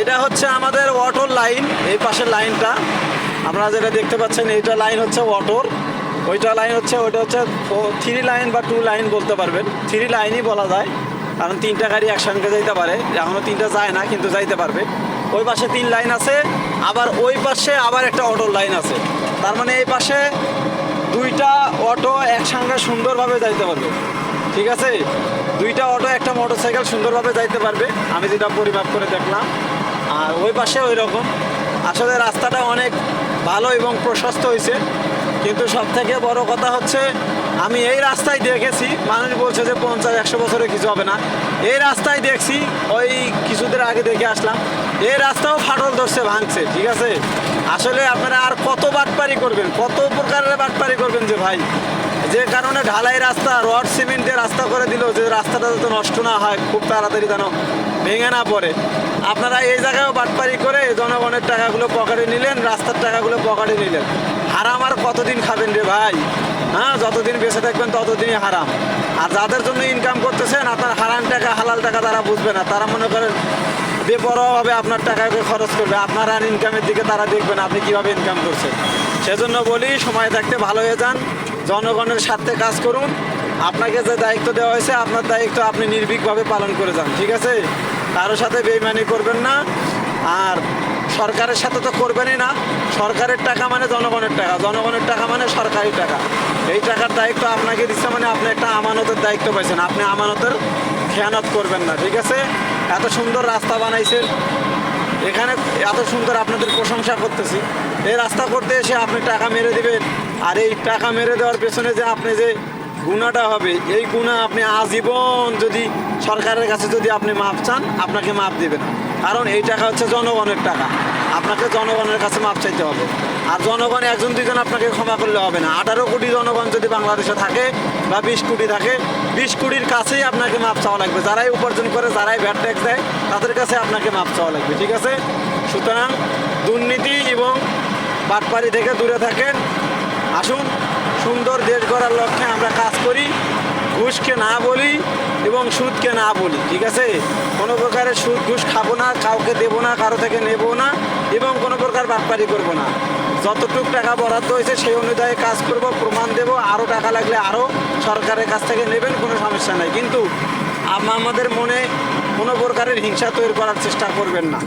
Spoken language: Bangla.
এটা হচ্ছে আমাদের ওয়াটার লাইন, এই পাশের লাইনটা আপনারা যেটা দেখতে পাচ্ছেন, এইটা লাইন হচ্ছে ওয়াটার, ওইটা লাইন হচ্ছে, ওইটা হচ্ছে 3 লাইন বা 2 লাইন বলতে পারবেন, 3 লাইনই বলা যায়, কারণ 3টা গাড়ি একসঙ্গে যাইতে পারে। এখনও 3টা যায় না, কিন্তু যাইতে পারবে। ওই পাশে 3 লাইন আছে, আবার ওই পাশে আবার একটা অটোর লাইন আছে। তার মানে এই পাশে 2টা অটো একসঙ্গে সুন্দরভাবে যাইতে পারবে। ঠিক আছে, 2টা অটো একটা মোটরসাইকেল সুন্দরভাবে যাইতে পারবে, আমি যেটা পরিমাপ করে দেখলাম। আর ওই পাশে ওই রকম। আসলে রাস্তাটা অনেক ভালো এবং প্রশস্ত হয়েছে, কিন্তু সব থেকে বড় কথা হচ্ছে আমি এই রাস্তায় দেখেছি, মানুষ বলছে যে 50-100 বছরে কিছু হবে না। এই রাস্তায় দেখছি, ওই কিছুদিন আগে দেখে আসলাম, এই রাস্তাও ফাটল ধরছে, ভাঙছে। ঠিক আছে, আসলে আপনারা আর কত বাটপারি করবেন, কত প্রকারের বাটপারি করবেন যে ভাই, যে কারণে ঢালাই রাস্তা, রড সিমেন্টের রাস্তা করে দিল, যে রাস্তাটা যাতে নষ্ট না হয়, খুব তাড়াতাড়ি যেন ভেঙে না পড়ে। আপনারা এই জায়গায়ও বাটপারি করে জনগণের টাকাগুলো পকেটে নিলেন, রাস্তার টাকাগুলো পকেটে নিলেন। হারাম আর কতদিন খাবেন রে ভাই? হ্যাঁ, যতদিন বেঁচে থাকবেন ততদিনই হারাম। আর যাদের জন্য ইনকাম করতেছেন, আপনার হারাম টাকা হালাল টাকা তারা বুঝবে না, তারা মনে করেন বেপরোয়াভাবে আপনার টাকাকে খরচ করবে, আপনার আর ইনকামের দিকে তারা দেখবে না আপনি কীভাবে ইনকাম করছেন। সেজন্য বলি, সময় থাকতে ভালো হয়ে যান, জনগণের স্বার্থে কাজ করুন। আপনাকে যে দায়িত্ব দেওয়া হয়েছে, আপনার দায়িত্ব আপনি নির্ভীকভাবে পালন করে যান। ঠিক আছে, কারোর সাথে বেইমানি করবেন না, আর সরকারের সাথে তো করবেনই না। সরকারের টাকা মানে জনগণের টাকা, জনগণের টাকা মানে সরকারি টাকা। এই টাকার দায়িত্ব আপনাকে দিচ্ছে, মানে আপনি একটা আমানতের দায়িত্ব পাইছেন, আপনি আমানতের খেয়ানত করবেন না। ঠিক আছে, এত সুন্দর রাস্তা বানাইছেন, এখানে এত সুন্দর আপনাদের প্রশংসা করতেছি। এই রাস্তা করতে এসে আপনি টাকা মেরে দিবেন, আর এই টাকা মেরে দেওয়ার পেছনে যে আপনি যে গুণাটা হবে, এই গুণা আপনি আজীবন যদি সরকারের কাছে যদি আপনি মাপ চান, আপনাকে মাপ দেবে না। কারণ এই টাকা হচ্ছে জনগণের টাকা, আপনাকে জনগণের কাছে মাপ চাইতে হবে। আর জনগণ 1-2 জন আপনাকে ক্ষমা করলে হবে না। 18 কোটি জনগণ যদি বাংলাদেশে থাকে, বা 20 কোটি থাকে, 20 কোটির কাছেই আপনাকে মাপ চাওয়া লাগবে। যারাই উপার্জন করে, যারাই ভ্যাট ট্যাক্স দেয়, তাদের কাছে আপনাকে মাপ চাওয়া লাগবে। ঠিক আছে, সুতরাং দুর্নীতি এবং বাটপারি থেকে দূরে থাকেন। আসুন, সুন্দর দেশ গড়ার লক্ষ্যে আমরা কাজ করি, ঘুষকে না বলি এবং সুদকে না বলি। ঠিক আছে, কোনো প্রকারের সুদ ঘুষ খাবো না, কাউকে দেবো না, কারো থেকে নেবো না, এবং কোনো প্রকার বাটপারি করবো না। যতটুকু টাকা বরাদ্দ হয়েছে সেই অনুযায়ী কাজ করব, প্রমাণ দেব। আরও টাকা লাগলে আরও সরকারের কাছ থেকে নেবেন, কোনো সমস্যা নাই। কিন্তু আমাদের মনে কোনো প্রকারের হিংসা তৈরি করার চেষ্টা করবেন না।